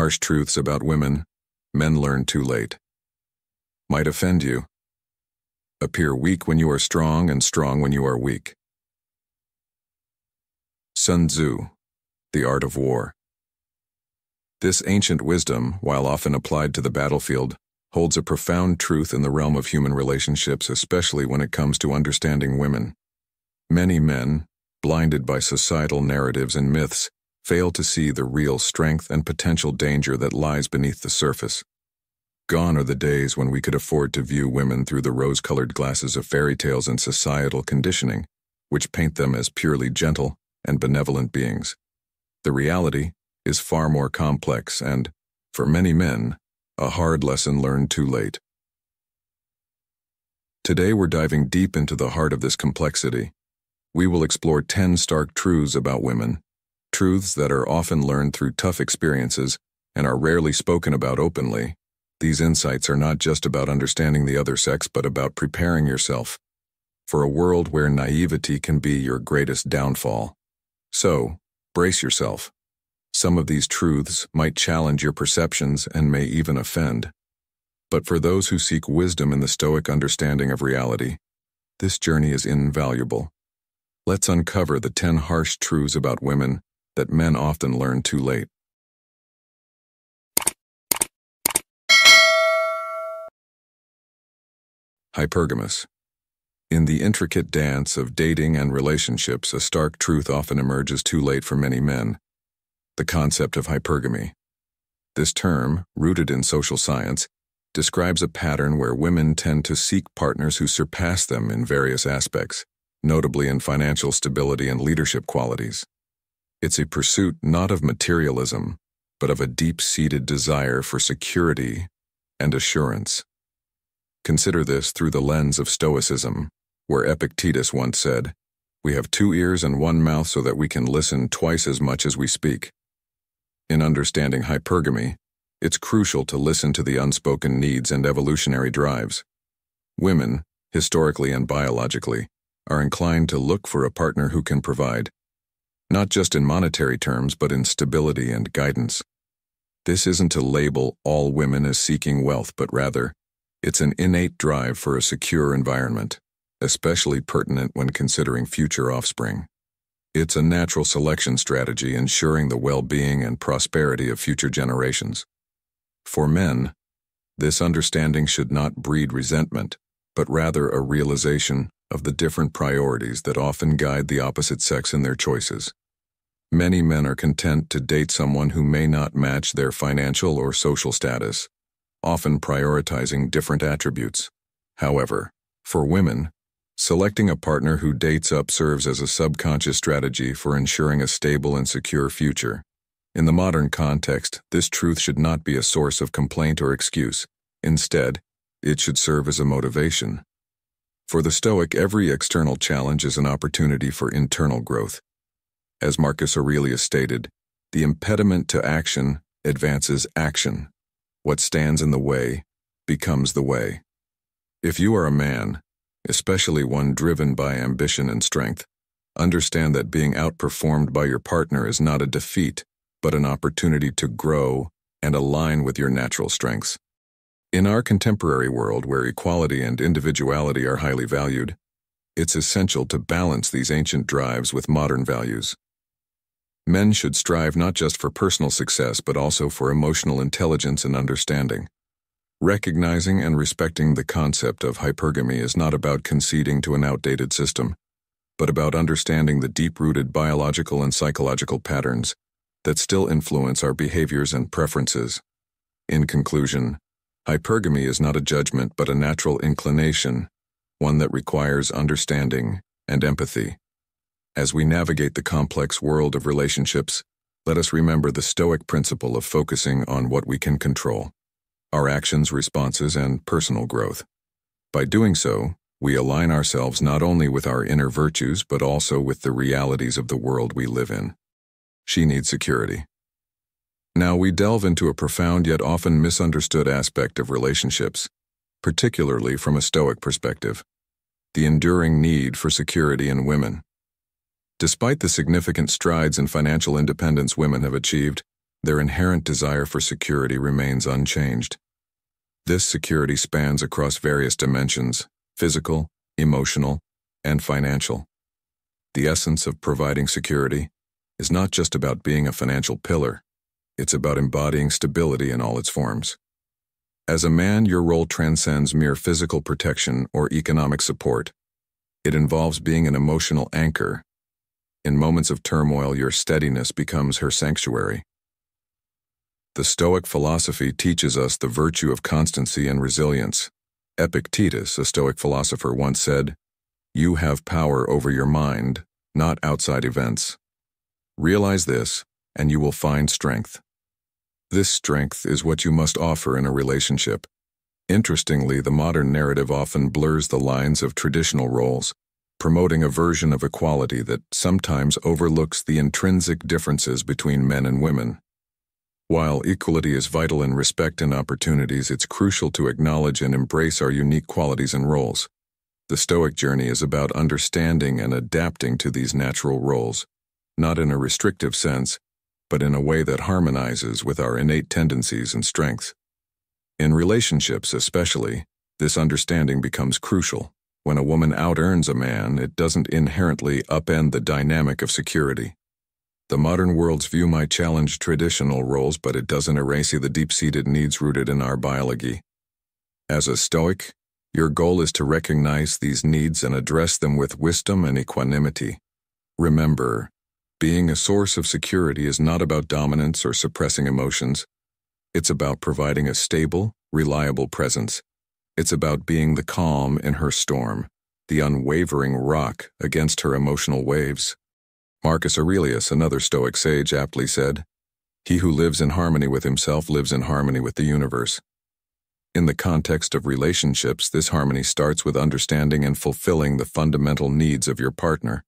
harsh truths about women men learn too late. Might offend you. Appear weak when you are strong and strong when you are weak. Sun Tzu, The Art of War. This ancient wisdom, while often applied to the battlefield, holds a profound truth in the realm of human relationships, especially when it comes to understanding women. Many men, blinded by societal narratives and myths, fail to see the real strength and potential danger that lies beneath the surface. Gone are the days when we could afford to view women through the rose-colored glasses of fairy tales and societal conditioning, which paint them as purely gentle and benevolent beings. The reality is far more complex and, for many men, a hard lesson learned too late. Today we're diving deep into the heart of this complexity. We will explore 10 stark truths about women, truths that are often learned through tough experiences and are rarely spoken about openly. These insights are not just about understanding the other sex, but about preparing yourself for a world where naivety can be your greatest downfall. So, brace yourself. Some of these truths might challenge your perceptions and may even offend. But for those who seek wisdom in the Stoic understanding of reality, this journey is invaluable. Let's uncover the 10 harsh truths about women that men often learn too late. Hypergamous. In the intricate dance of dating and relationships, a stark truth often emerges too late for many men: the concept of hypergamy. This term, rooted in social science, describes a pattern where women tend to seek partners who surpass them in various aspects, notably in financial stability and leadership qualities. It's a pursuit not of materialism, but of a deep-seated desire for security and assurance. Consider this through the lens of Stoicism, where Epictetus once said, "We have 2 ears and 1 mouth so that we can listen twice as much as we speak." In understanding hypergamy, it's crucial to listen to the unspoken needs and evolutionary drives. Women, historically and biologically, are inclined to look for a partner who can provide, not just in monetary terms, but in stability and guidance. This isn't to label all women as seeking wealth, but rather, it's an innate drive for a secure environment, especially pertinent when considering future offspring. It's a natural selection strategy ensuring the well-being and prosperity of future generations. For men, this understanding should not breed resentment, but rather a realization of the different priorities that often guide the opposite sex in their choices. Many men are content to date someone who may not match their financial or social status, often prioritizing different attributes. However, for women, selecting a partner who dates up serves as a subconscious strategy for ensuring a stable and secure future. In the modern context, this truth should not be a source of complaint or excuse. Instead, it should serve as a motivation. For the Stoic, every external challenge is an opportunity for internal growth. As Marcus Aurelius stated, the impediment to action advances action. What stands in the way becomes the way. If you are a man, especially one driven by ambition and strength, understand that being outperformed by your partner is not a defeat, but an opportunity to grow and align with your natural strengths. In our contemporary world, where equality and individuality are highly valued, it's essential to balance these ancient drives with modern values. Men should strive not just for personal success, but also for emotional intelligence and understanding. Recognizing and respecting the concept of hypergamy is not about conceding to an outdated system, but about understanding the deep-rooted biological and psychological patterns that still influence our behaviors and preferences. In conclusion, hypergamy is not a judgment but a natural inclination, one that requires understanding and empathy. As we navigate the complex world of relationships, let us remember the Stoic principle of focusing on what we can control: our actions, responses, and personal growth. By doing so, we align ourselves not only with our inner virtues, but also with the realities of the world we live in. She needs security. Now we delve into a profound yet often misunderstood aspect of relationships, particularly from a Stoic perspective: the enduring need for security in women. Despite the significant strides in financial independence women have achieved, Their inherent desire for security remains unchanged. This security spans across various dimensions: physical, emotional, and financial. The essence of providing security is not just about being a financial pillar. It's about embodying stability in all its forms. As a man, your role transcends mere physical protection or economic support. It involves being an emotional anchor. In moments of turmoil, your steadiness becomes her sanctuary. The Stoic philosophy teaches us the virtue of constancy and resilience. Epictetus, a Stoic philosopher, once said, "You have power over your mind, not outside events. Realize this, and you will find strength." This strength is what you must offer in a relationship. Interestingly, the modern narrative often blurs the lines of traditional roles, promoting a version of equality that sometimes overlooks the intrinsic differences between men and women. While equality is vital in respect and opportunities, it's crucial to acknowledge and embrace our unique qualities and roles. The Stoic journey is about understanding and adapting to these natural roles, not in a restrictive sense, but in a way that harmonizes with our innate tendencies and strengths. In relationships especially, this understanding becomes crucial. When a woman out-earns a man, it doesn't inherently upend the dynamic of security. The modern world's view might challenge traditional roles, but it doesn't erase the deep-seated needs rooted in our biology. As a Stoic, your goal is to recognize these needs and address them with wisdom and equanimity. Remember, being a source of security is not about dominance or suppressing emotions. It's about providing a stable, reliable presence. It's about being the calm in her storm, the unwavering rock against her emotional waves. Marcus Aurelius, another Stoic sage, aptly said, "He who lives in harmony with himself lives in harmony with the universe." In the context of relationships, this harmony starts with understanding and fulfilling the fundamental needs of your partner,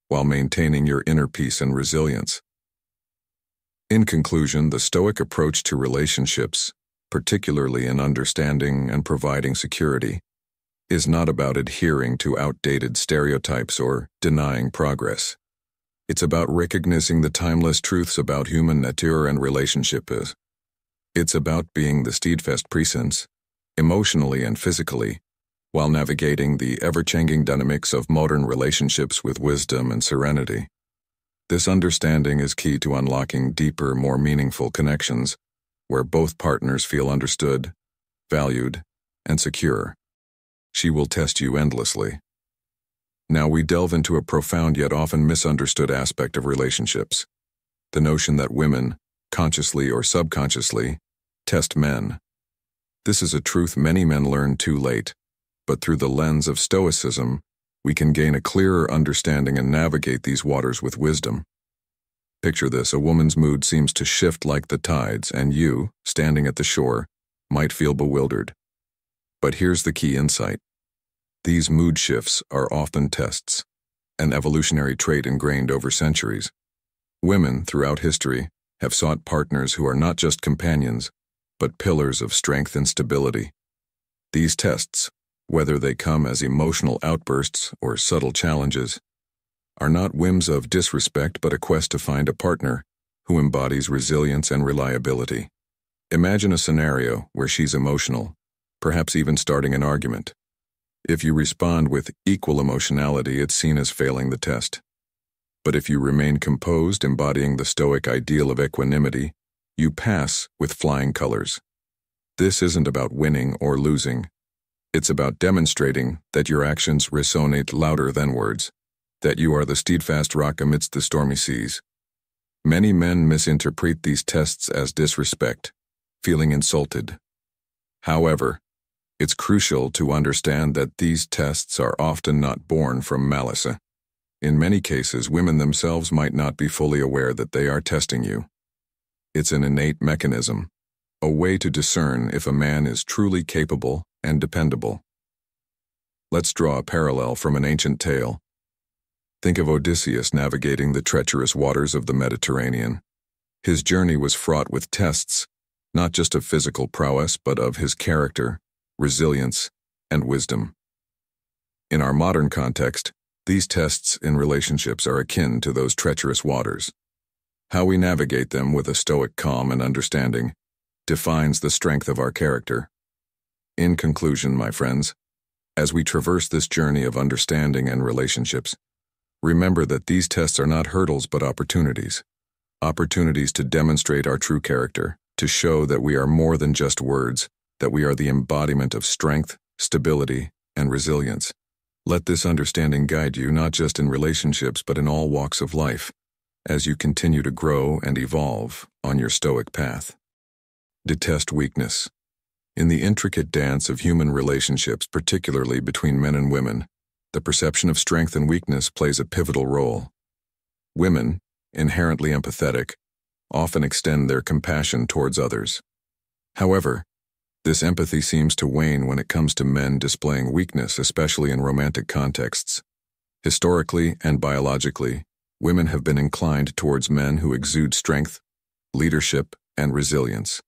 while maintaining your inner peace and resilience. In conclusion, the Stoic approach to relationships, particularly in understanding and providing security, is not about adhering to outdated stereotypes or denying progress. It's about recognizing the timeless truths about human nature and relationship. It's about being the steadfast presence, emotionally and physically, while navigating the ever-changing dynamics of modern relationships with wisdom and serenity. This understanding is key to unlocking deeper, more meaningful connections, where both partners feel understood, valued, and secure. She will test you endlessly. Now we delve into a profound yet often misunderstood aspect of relationships: the notion that women, consciously or subconsciously, test men. This is a truth many men learn too late, but through the lens of Stoicism, we can gain a clearer understanding and navigate these waters with wisdom. Picture this: a woman's mood seems to shift like the tides, and you, standing at the shore, might feel bewildered. But here's the key insight. These mood shifts are often tests, an evolutionary trait ingrained over centuries. Women, throughout history, have sought partners who are not just companions, but pillars of strength and stability. These tests, whether they come as emotional outbursts or subtle challenges, are not whims of disrespect but a quest to find a partner who embodies resilience and reliability. Imagine a scenario where she's emotional, perhaps even starting an argument. If you respond with equal emotionality, it's seen as failing the test. But if you remain composed, embodying the Stoic ideal of equanimity, you pass with flying colors. This isn't about winning or losing. It's about demonstrating that your actions resonate louder than words, that you are the steadfast rock amidst the stormy seas. Many men misinterpret these tests as disrespect, feeling insulted. However, it's crucial to understand that these tests are often not born from malice. In many cases, women themselves might not be fully aware that they are testing you. It's an innate mechanism, a way to discern if a man is truly capable and dependable. Let's draw a parallel from an ancient tale. Think of Odysseus navigating the treacherous waters of the Mediterranean. His journey was fraught with tests, not just of physical prowess, but of his character, resilience, and wisdom. In our modern context, these tests in relationships are akin to those treacherous waters. How we navigate them with a stoic calm and understanding defines the strength of our character. In conclusion, my friends, as we traverse this journey of understanding and relationships, remember that these tests are not hurdles but opportunities. Opportunities to demonstrate our true character, to show that we are more than just words, that we are the embodiment of strength, stability, and resilience. Let this understanding guide you not just in relationships but in all walks of life, as you continue to grow and evolve on your stoic path. Detest weakness. In the intricate dance of human relationships, particularly between men and women, the perception of strength and weakness plays a pivotal role. Women, inherently empathetic, often extend their compassion towards others. However, this empathy seems to wane when it comes to men displaying weakness, especially in romantic contexts. Historically and biologically, women have been inclined towards men who exude strength, leadership, and resilience.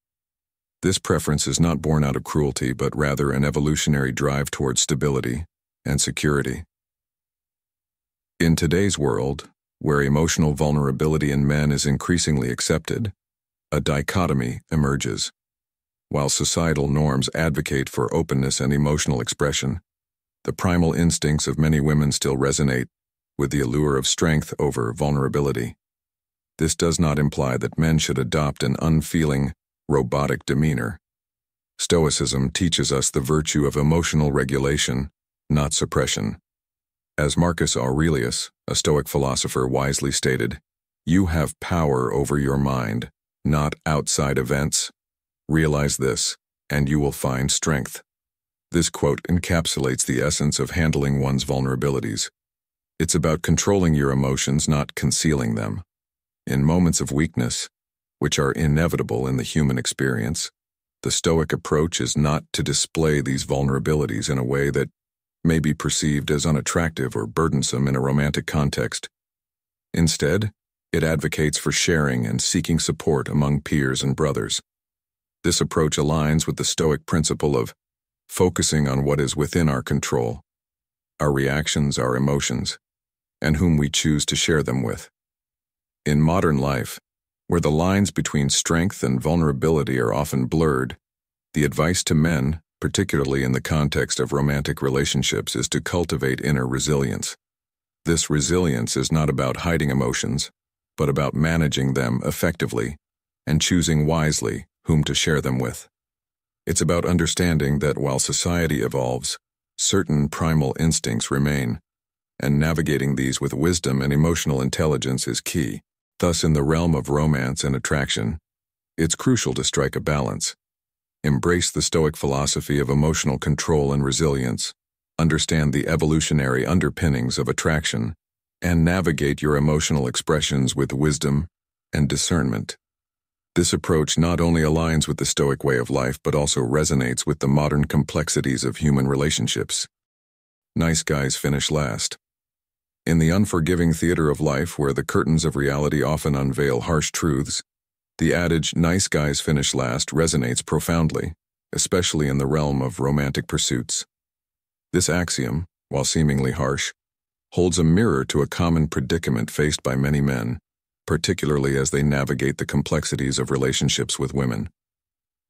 This preference is not born out of cruelty, but rather an evolutionary drive towards stability and security. In today's world, where emotional vulnerability in men is increasingly accepted, a dichotomy emerges. While societal norms advocate for openness and emotional expression, the primal instincts of many women still resonate with the allure of strength over vulnerability. This does not imply that men should adopt an unfeeling, robotic demeanor. Stoicism teaches us the virtue of emotional regulation, not suppression. As Marcus Aurelius, a Stoic philosopher, wisely stated, "You have power over your mind, not outside events. Realize this, and you will find strength." This quote encapsulates the essence of handling one's vulnerabilities. It's about controlling your emotions, not concealing them. In moments of weakness, which are inevitable in the human experience, the Stoic approach is not to display these vulnerabilities in a way that may be perceived as unattractive or burdensome in a romantic context. Instead, it advocates for sharing and seeking support among peers and brothers. This approach aligns with the Stoic principle of focusing on what is within our control, our reactions, our emotions, and whom we choose to share them with. In modern life, where the lines between strength and vulnerability are often blurred, the advice to men, particularly in the context of romantic relationships, is to cultivate inner resilience. This resilience is not about hiding emotions, but about managing them effectively and choosing wisely whom to share them with. It's about understanding that while society evolves, certain primal instincts remain, and navigating these with wisdom and emotional intelligence is key. Thus, in the realm of romance and attraction, it's crucial to strike a balance. Embrace the Stoic philosophy of emotional control and resilience, understand the evolutionary underpinnings of attraction, and navigate your emotional expressions with wisdom and discernment. This approach not only aligns with the Stoic way of life, but also resonates with the modern complexities of human relationships. Nice guys finish last. In the unforgiving theater of life, where the curtains of reality often unveil harsh truths, the adage, "nice guys finish last," resonates profoundly, especially in the realm of romantic pursuits. This axiom, while seemingly harsh, holds a mirror to a common predicament faced by many men, particularly as they navigate the complexities of relationships with women.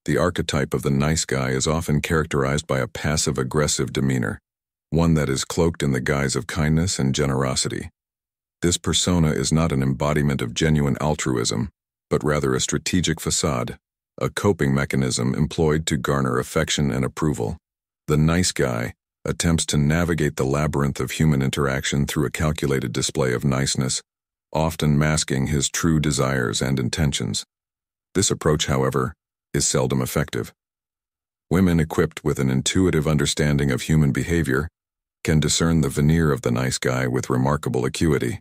The archetype of the nice guy is often characterized by a passive-aggressive demeanor, one that is cloaked in the guise of kindness and generosity. This persona is not an embodiment of genuine altruism, but rather a strategic facade, a coping mechanism employed to garner affection and approval. The nice guy attempts to navigate the labyrinth of human interaction through a calculated display of niceness, often masking his true desires and intentions. This approach, however, is seldom effective. Women equipped with an intuitive understanding of human behavior can discern the veneer of the nice guy with remarkable acuity.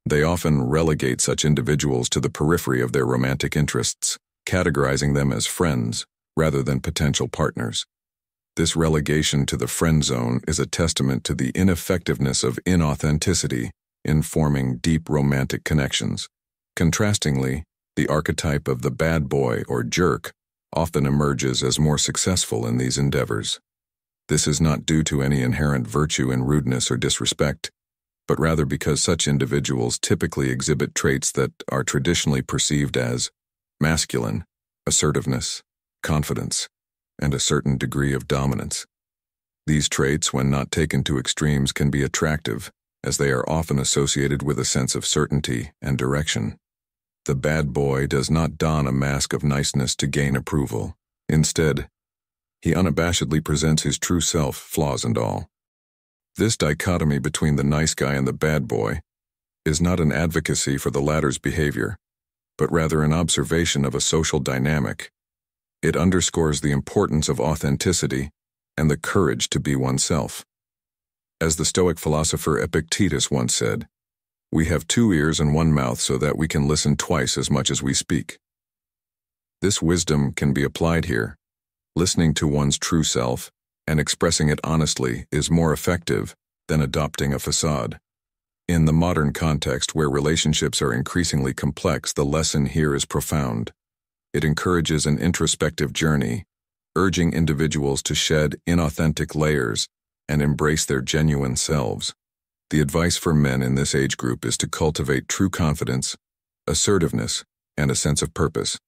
They often relegate such individuals to the periphery of their romantic interests, categorizing them as friends rather than potential partners. This relegation to the friend zone is a testament to the ineffectiveness of inauthenticity in forming deep romantic connections. Contrastingly, the archetype of the bad boy or jerk often emerges as more successful in these endeavors. This is not due to any inherent virtue in rudeness or disrespect. but rather because such individuals typically exhibit traits that are traditionally perceived as masculine: assertiveness, confidence, and a certain degree of dominance. These traits, when not taken to extremes, can be attractive, as they are often associated with a sense of certainty and direction. The bad boy does not don a mask of niceness to gain approval. Instead, he unabashedly presents his true self, flaws and all. This dichotomy between the nice guy and the bad boy is not an advocacy for the latter's behavior, but rather an observation of a social dynamic. It underscores the importance of authenticity and the courage to be oneself. As the Stoic philosopher Epictetus once said, "We have 2 ears and 1 mouth so that we can listen twice as much as we speak." This wisdom can be applied here. Listening to one's true self and expressing it honestly is more effective than adopting a facade. In the modern context where relationships are increasingly complex, the lesson here is profound. It encourages an introspective journey, urging individuals to shed inauthentic layers and embrace their genuine selves. The advice for men in this age group is to cultivate true confidence, assertiveness, and a sense of purpose,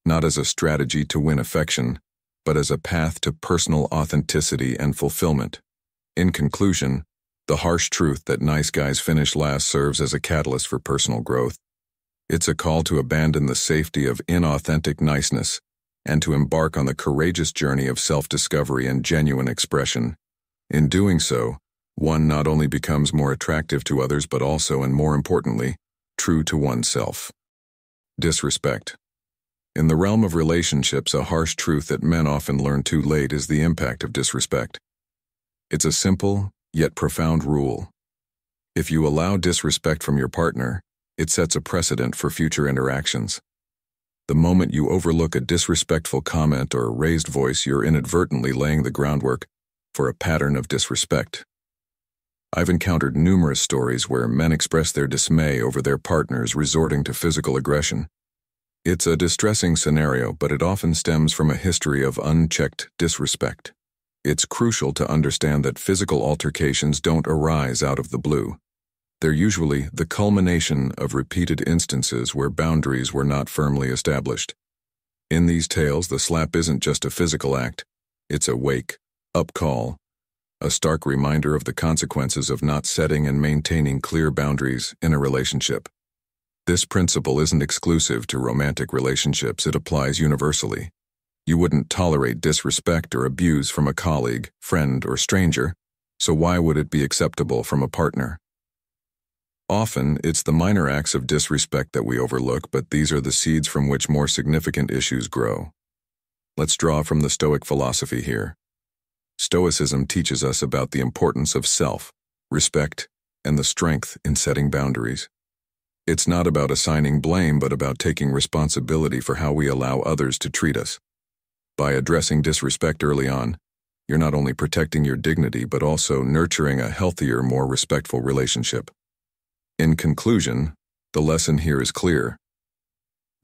not as a strategy to win affection, but as a path to personal authenticity and fulfillment. In conclusion, the harsh truth that nice guys finish last serves as a catalyst for personal growth. It's a call to abandon the safety of inauthentic niceness and to embark on the courageous journey of self-discovery and genuine expression. In doing so, one not only becomes more attractive to others but also, and more importantly, true to oneself. Disrespect. In the realm of relationships, a harsh truth that men often learn too late is the impact of disrespect. It's a simple, yet profound rule. If you allow disrespect from your partner, it sets a precedent for future interactions. The moment you overlook a disrespectful comment or raised voice, you're inadvertently laying the groundwork for a pattern of disrespect. I've encountered numerous stories where men express their dismay over their partners resorting to physical aggression. It's a distressing scenario, but it often stems from a history of unchecked disrespect. It's crucial to understand that physical altercations don't arise out of the blue. They're usually the culmination of repeated instances where boundaries were not firmly established. In these tales, the slap isn't just a physical act, it's a wake-up call, a stark reminder of the consequences of not setting and maintaining clear boundaries in a relationship. This principle isn't exclusive to romantic relationships, it applies universally. You wouldn't tolerate disrespect or abuse from a colleague, friend, or stranger, so why would it be acceptable from a partner? Often, it's the minor acts of disrespect that we overlook, but these are the seeds from which more significant issues grow. Let's draw from the Stoic philosophy here. Stoicism teaches us about the importance of self, respect, and the strength in setting boundaries. It's not about assigning blame, but about taking responsibility for how we allow others to treat us. By addressing disrespect early on, you're not only protecting your dignity, but also nurturing a healthier, more respectful relationship. In conclusion, the lesson here is clear.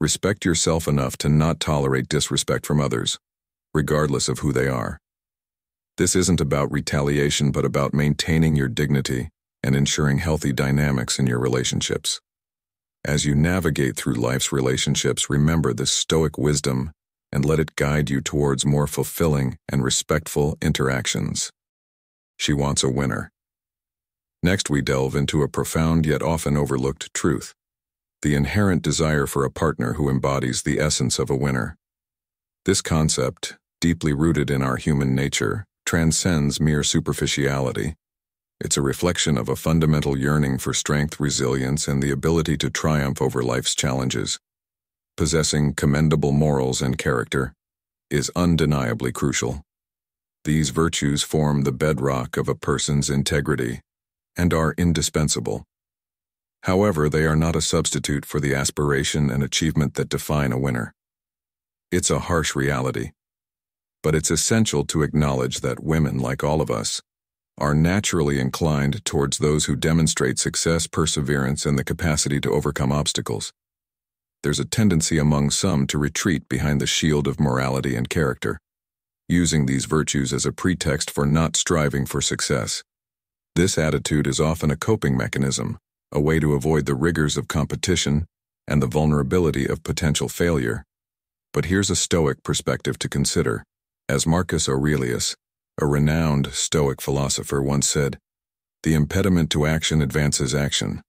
Respect yourself enough to not tolerate disrespect from others, regardless of who they are. This isn't about retaliation, but about maintaining your dignity and ensuring healthy dynamics in your relationships. As you navigate through life's relationships, remember this Stoic wisdom and let it guide you towards more fulfilling and respectful interactions. She wants a winner. Next, we delve into a profound yet often overlooked truth: the inherent desire for a partner who embodies the essence of a winner. This concept, deeply rooted in our human nature, transcends mere superficiality. It's a reflection of a fundamental yearning for strength, resilience, and the ability to triumph over life's challenges. Possessing commendable morals and character is undeniably crucial. These virtues form the bedrock of a person's integrity and are indispensable. However, they are not a substitute for the aspiration and achievement that define a winner. It's a harsh reality, but it's essential to acknowledge that women, like all of us, are naturally inclined towards those who demonstrate success, perseverance, and the capacity to overcome obstacles. There's a tendency among some to retreat behind the shield of morality and character, using these virtues as a pretext for not striving for success. This attitude is often a coping mechanism, a way to avoid the rigors of competition and the vulnerability of potential failure. But here's a Stoic perspective to consider. As Marcus Aurelius, a renowned Stoic philosopher, once said, "The impediment to action advances action.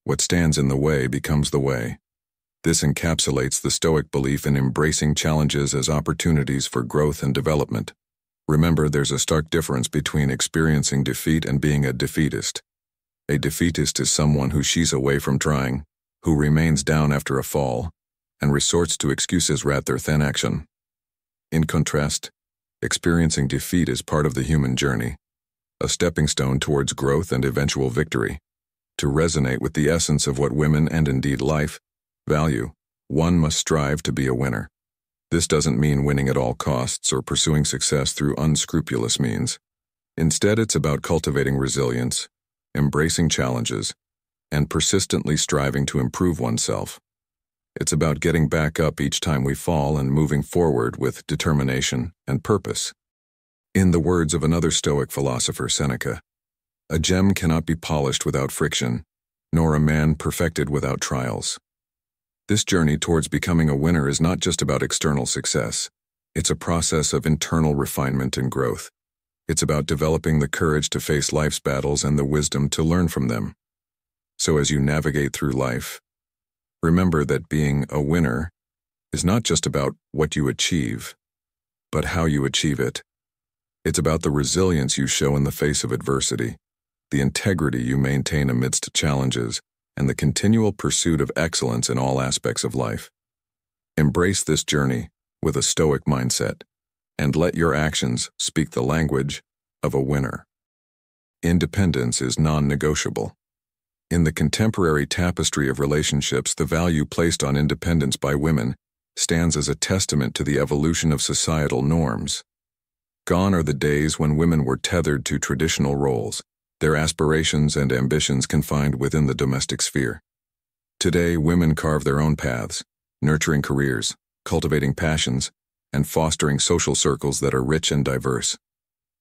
What stands in the way becomes the way." This encapsulates the Stoic belief in embracing challenges as opportunities for growth and development. Remember, there's a stark difference between experiencing defeat and being a defeatist. A defeatist is someone who shies away from trying, who remains down after a fall, and resorts to excuses rather than action. In contrast, experiencing defeat is part of the human journey, a stepping stone towards growth and eventual victory. To resonate with the essence of what women, and indeed life, value, one must strive to be a winner. This doesn't mean winning at all costs or pursuing success through unscrupulous means. Instead, it's about cultivating resilience, embracing challenges, and persistently striving to improve oneself. It's about getting back up each time we fall and moving forward with determination and purpose. In the words of another Stoic philosopher, Seneca, "A gem cannot be polished without friction, nor a man perfected without trials." This journey towards becoming a winner is not just about external success. It's a process of internal refinement and growth. It's about developing the courage to face life's battles and the wisdom to learn from them. So as you navigate through life, remember that being a winner is not just about what you achieve, but how you achieve it. It's about the resilience you show in the face of adversity, the integrity you maintain amidst challenges, and the continual pursuit of excellence in all aspects of life. Embrace this journey with a Stoic mindset, and let your actions speak the language of a winner. Independence is non-negotiable. In the contemporary tapestry of relationships, the value placed on independence by women stands as a testament to the evolution of societal norms. Gone are the days when women were tethered to traditional roles, their aspirations and ambitions confined within the domestic sphere. Today, women carve their own paths, nurturing careers, cultivating passions, and fostering social circles that are rich and diverse.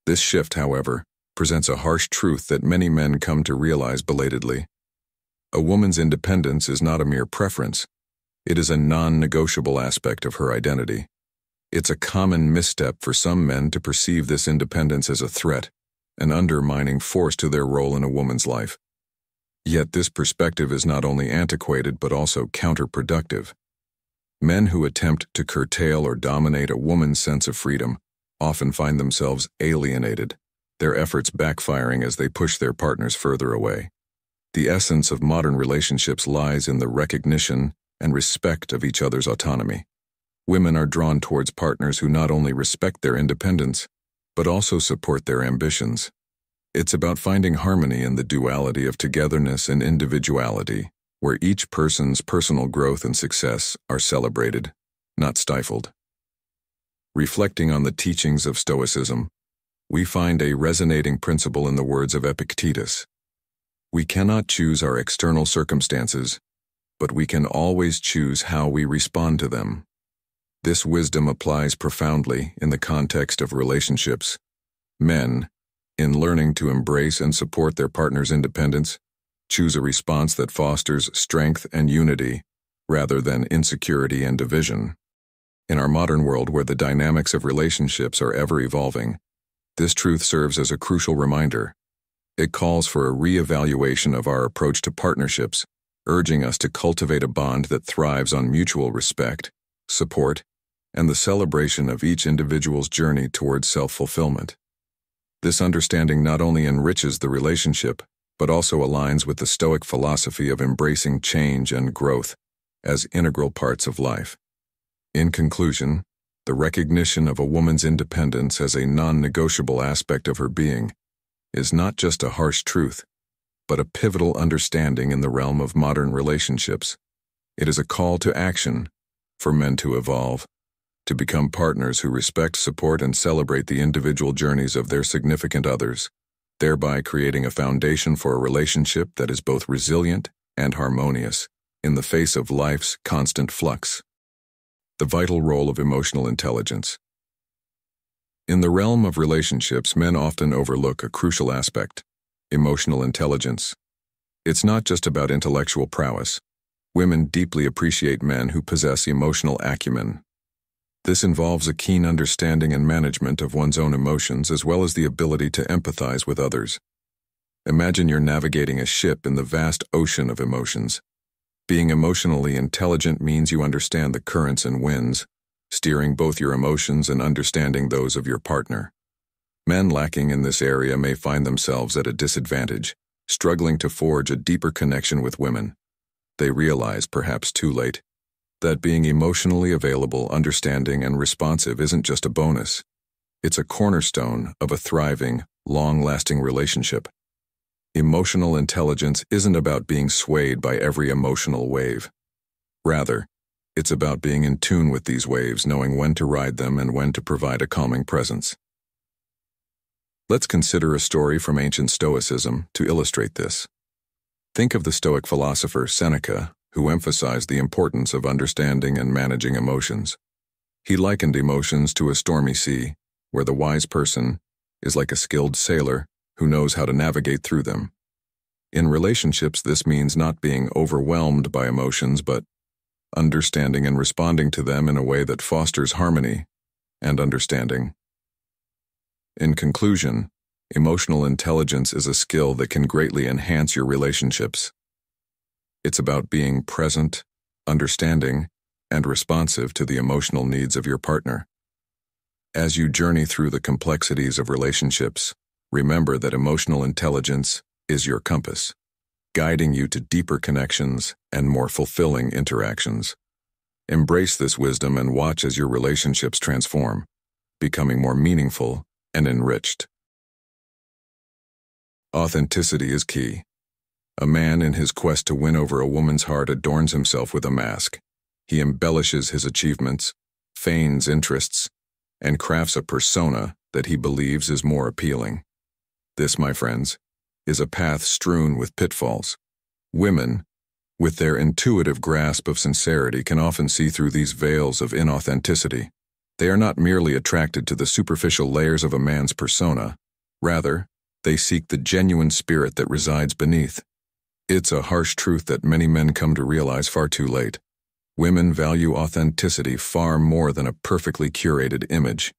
This shift, however, presents a harsh truth that many men come to realize belatedly. A woman's independence is not a mere preference. It is a non-negotiable aspect of her identity. It's a common misstep for some men to perceive this independence as a threat, an undermining force to their role in a woman's life. Yet this perspective is not only antiquated but also counterproductive. Men who attempt to curtail or dominate a woman's sense of freedom often find themselves alienated, their efforts backfiring as they push their partners further away. The essence of modern relationships lies in the recognition and respect of each other's autonomy. Women are drawn towards partners who not only respect their independence, but also support their ambitions. It's about finding harmony in the duality of togetherness and individuality, where each person's personal growth and success are celebrated, not stifled. Reflecting on the teachings of Stoicism, we find a resonating principle in the words of Epictetus. We cannot choose our external circumstances, but we can always choose how we respond to them. This wisdom applies profoundly in the context of relationships. Men, in learning to embrace and support their partner's independence, choose a response that fosters strength and unity rather than insecurity and division. In our modern world, where the dynamics of relationships are ever evolving, this truth serves as a crucial reminder. It calls for a re-evaluation of our approach to partnerships, urging us to cultivate a bond that thrives on mutual respect, support, and the celebration of each individual's journey towards self-fulfillment. This understanding not only enriches the relationship, but also aligns with the Stoic philosophy of embracing change and growth as integral parts of life. In conclusion, the recognition of a woman's independence as a non-negotiable aspect of her being is not just a harsh truth, but a pivotal understanding in the realm of modern relationships. It is a call to action for men to evolve, to become partners who respect, support, and celebrate the individual journeys of their significant others, thereby creating a foundation for a relationship that is both resilient and harmonious in the face of life's constant flux. The vital role of emotional intelligence. In the realm of relationships, men often overlook a crucial aspect: Emotional intelligence. It's not just about intellectual prowess. Women deeply appreciate men who possess emotional acumen. This involves a keen understanding and management of one's own emotions as well as the ability to empathize with others. Imagine you're navigating a ship in the vast ocean of emotions. Being emotionally intelligent means you understand the currents and winds, steering both your emotions and understanding those of your partner. Men lacking in this area may find themselves at a disadvantage, struggling to forge a deeper connection with women. They realize, perhaps too late, that being emotionally available, understanding, and responsive isn't just a bonus. It's a cornerstone of a thriving, long-lasting relationship. Emotional intelligence isn't about being swayed by every emotional wave. Rather, it's about being in tune with these waves, knowing when to ride them and when to provide a calming presence. Let's consider a story from ancient Stoicism to illustrate this. Think of the Stoic philosopher Seneca, who emphasized the importance of understanding and managing emotions. He likened emotions to a stormy sea, where the wise person is like a skilled sailor who knows how to navigate through them. In relationships, this means not being overwhelmed by emotions, but understanding and responding to them in a way that fosters harmony and understanding. In conclusion, emotional intelligence is a skill that can greatly enhance your relationships. It's about being present, understanding, and responsive to the emotional needs of your partner. As you journey through the complexities of relationships, remember that emotional intelligence is your compass, guiding you to deeper connections and more fulfilling interactions. Embrace this wisdom and watch as your relationships transform, becoming more meaningful and enriched. Authenticity is key. A man in his quest to win over a woman's heart adorns himself with a mask. He embellishes his achievements, feigns interests, and crafts a persona that he believes is more appealing. This, my friends, is a path strewn with pitfalls. Women, with their intuitive grasp of sincerity, can often see through these veils of inauthenticity. They are not merely attracted to the superficial layers of a man's persona. Rather, they seek the genuine spirit that resides beneath. It's a harsh truth that many men come to realize far too late. Women value authenticity far more than a perfectly curated image.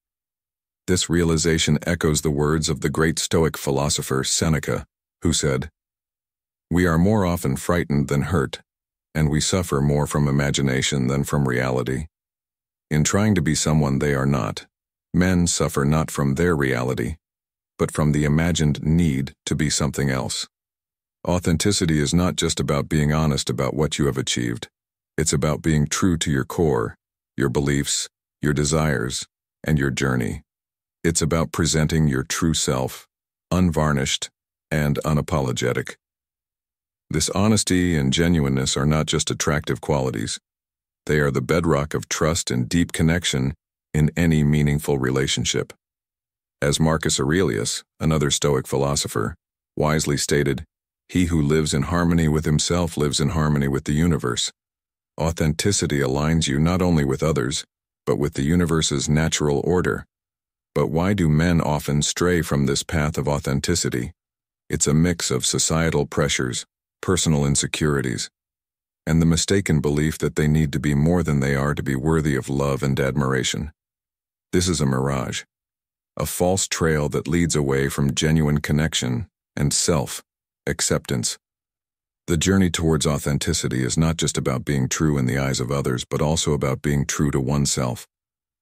This realization echoes the words of the great Stoic philosopher Seneca, who said, "We are more often frightened than hurt, and we suffer more from imagination than from reality." In trying to be someone they are not, men suffer not from their reality, but from the imagined need to be something else. Authenticity is not just about being honest about what you have achieved. It's about being true to your core, your beliefs, your desires, and your journey. It's about presenting your true self, unvarnished and unapologetic. This honesty and genuineness are not just attractive qualities. They are the bedrock of trust and deep connection in any meaningful relationship. As Marcus Aurelius, another Stoic philosopher, wisely stated, "He who lives in harmony with himself lives in harmony with the universe." Authenticity aligns you not only with others, but with the universe's natural order. But why do men often stray from this path of authenticity? It's a mix of societal pressures, personal insecurities, and the mistaken belief that they need to be more than they are to be worthy of love and admiration. This is a mirage, a false trail that leads away from genuine connection and self-acceptance. The journey towards authenticity is not just about being true in the eyes of others, but also about being true to oneself.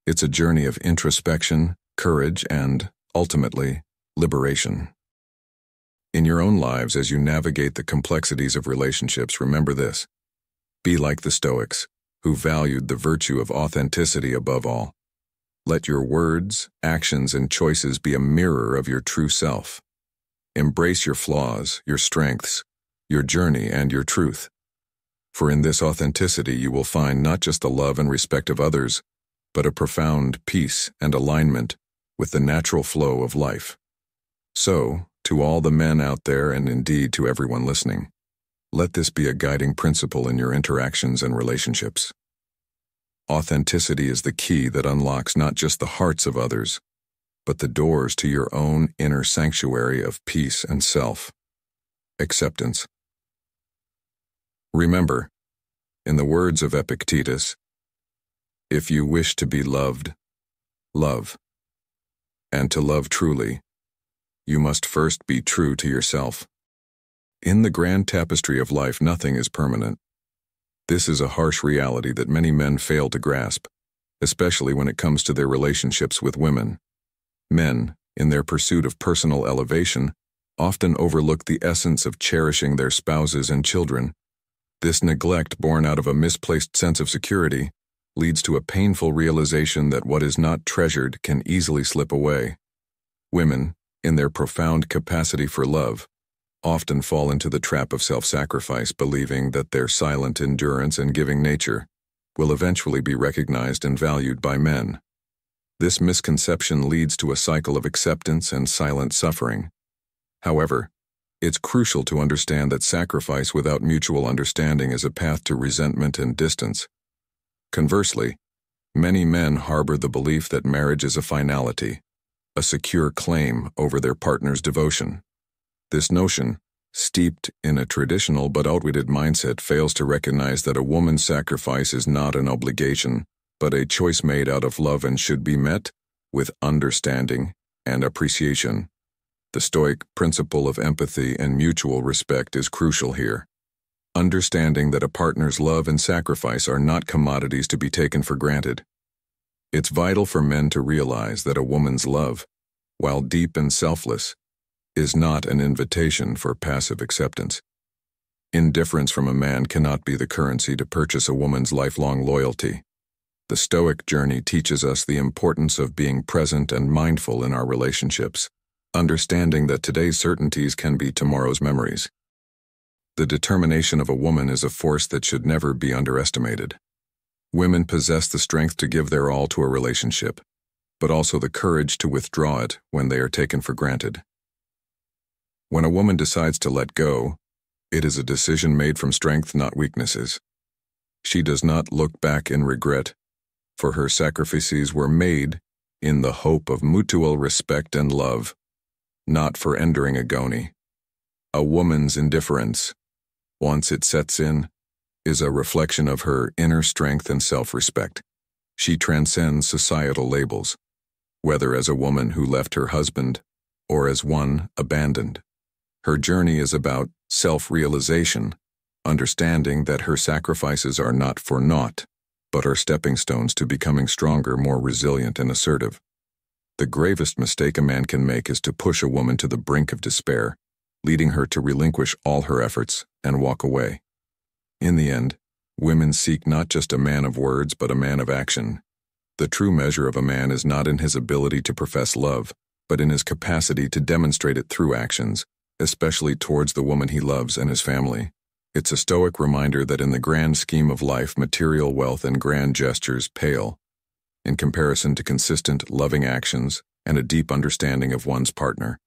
It's a journey of introspection, courage, and, ultimately, liberation. In your own lives, as you navigate the complexities of relationships, remember this. Be like the Stoics, who valued the virtue of authenticity above all. Let your words, actions, and choices be a mirror of your true self. Embrace your flaws, your strengths, your journey, and your truth. For in this authenticity you will find not just the love and respect of others, but a profound peace and alignment with the natural flow of life. So, to all the men out there, and indeed to everyone listening, let this be a guiding principle in your interactions and relationships. Authenticity is the key that unlocks not just the hearts of others, but the doors to your own inner sanctuary of peace and self. Acceptance. Remember, in the words of Epictetus, if you wish to be loved, love. And to love truly, you must first be true to yourself. In the grand tapestry of life, nothing is permanent. This is a harsh reality that many men fail to grasp, especially when it comes to their relationships with women. Men, in their pursuit of personal elevation, often overlook the essence of cherishing their spouses and children. This neglect, born out of a misplaced sense of security, leads to a painful realization that what is not treasured can easily slip away. Women, in their profound capacity for love, often fall into the trap of self-sacrifice, believing that their silent endurance and giving nature will eventually be recognized and valued by men. This misconception leads to a cycle of acceptance and silent suffering. However, it's crucial to understand that sacrifice without mutual understanding is a path to resentment and distance. Conversely, many men harbor the belief that marriage is a finality, a secure claim over their partner's devotion. This notion, steeped in a traditional but outdated mindset, fails to recognize that a woman's sacrifice is not an obligation, but a choice made out of love and should be met with understanding and appreciation. The Stoic principle of empathy and mutual respect is crucial here. Understanding that a partner's love and sacrifice are not commodities to be taken for granted. It's vital for men to realize that a woman's love, while deep and selfless, is not an invitation for passive acceptance. Indifference from a man cannot be the currency to purchase a woman's lifelong loyalty. The Stoic journey teaches us the importance of being present and mindful in our relationships, understanding that today's certainties can be tomorrow's memories. The determination of a woman is a force that should never be underestimated. Women possess the strength to give their all to a relationship, but also the courage to withdraw it when they are taken for granted. When a woman decides to let go, it is a decision made from strength, not weaknesses. She does not look back in regret, for her sacrifices were made in the hope of mutual respect and love, not for enduring agony. A woman's indifference, once it sets in, is a reflection of her inner strength and self-respect. She transcends societal labels, whether as a woman who left her husband or as one abandoned. Her journey is about self-realization, understanding that her sacrifices are not for naught, but are stepping stones to becoming stronger, more resilient, and assertive. The gravest mistake a man can make is to push a woman to the brink of despair, leading her to relinquish all her efforts and walk away. In the end, women seek not just a man of words but a man of action. The true measure of a man is not in his ability to profess love, but in his capacity to demonstrate it through actions, especially towards the woman he loves and his family. It's a Stoic reminder that in the grand scheme of life, material wealth and grand gestures pale in comparison to consistent, loving actions and a deep understanding of one's partner.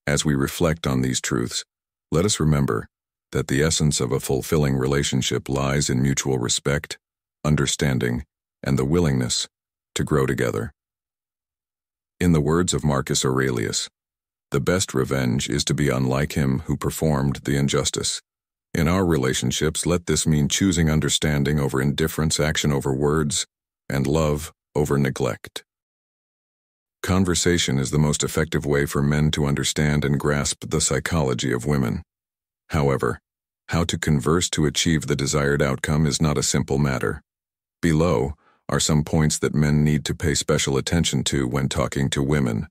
As we reflect on these truths, let us remember that the essence of a fulfilling relationship lies in mutual respect, understanding, and the willingness to grow together. In the words of Marcus Aurelius, the best revenge is to be unlike him who performed the injustice. In our relationships, let this mean choosing understanding over indifference, action over words, and love over neglect. Conversation is the most effective way for men to understand and grasp the psychology of women. However, how to converse to achieve the desired outcome is not a simple matter. Below are some points that men need to pay special attention to when talking to women.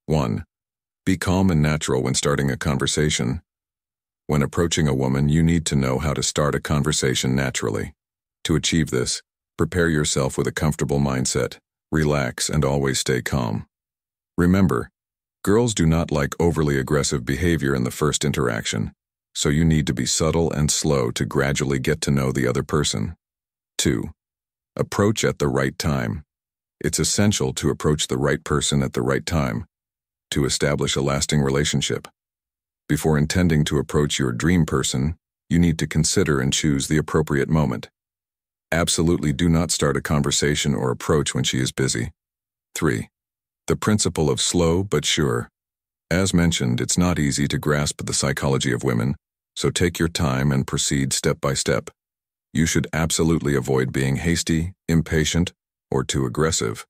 1. Be calm and natural when starting a conversation. When approaching a woman, you need to know how to start a conversation naturally. To achieve this, prepare yourself with a comfortable mindset, relax, and always stay calm. Remember, girls do not like overly aggressive behavior in the first interaction, so you need to be subtle and slow to gradually get to know the other person. 2. Approach at the right time. It's essential to approach the right person at the right time to establish a lasting relationship. Before intending to approach your dream person, you need to consider and choose the appropriate moment. Absolutely do not start a conversation or approach when she is busy. 3. The principle of slow but sure. As mentioned, it's not easy to grasp the psychology of women, so take your time and proceed step by step. You should absolutely avoid being hasty, impatient, or too aggressive,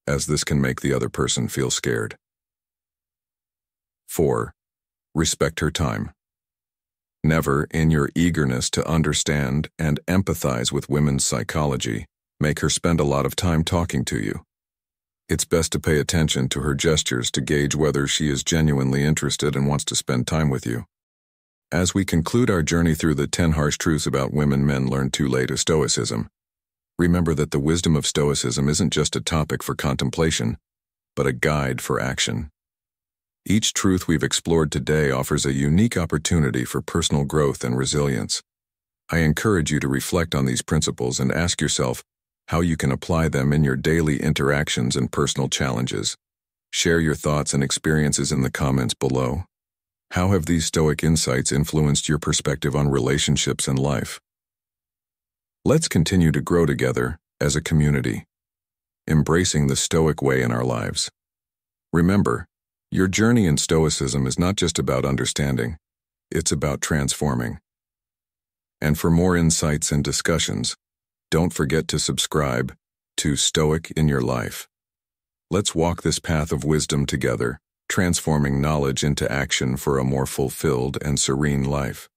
as this can make the other person feel scared. 4. Respect her time. Never, in your eagerness to understand and empathize with women's psychology, make her spend a lot of time talking to you. It's best to pay attention to her gestures to gauge whether she is genuinely interested and wants to spend time with you. As we conclude our journey through the 10 harsh truths about women men learned too late of Stoicism, remember that the wisdom of Stoicism isn't just a topic for contemplation, but a guide for action. Each truth we've explored today offers a unique opportunity for personal growth and resilience. I encourage you to reflect on these principles and ask yourself how you can apply them in your daily interactions and personal challenges. Share your thoughts and experiences in the comments below. How have these Stoic insights influenced your perspective on relationships and life? Let's continue to grow together as a community, embracing the Stoic way in our lives. Remember, your journey in Stoicism is not just about understanding, it's about transforming. And for more insights and discussions, don't forget to subscribe to Stoic in Your Life. Let's walk this path of wisdom together, transforming knowledge into action for a more fulfilled and serene life.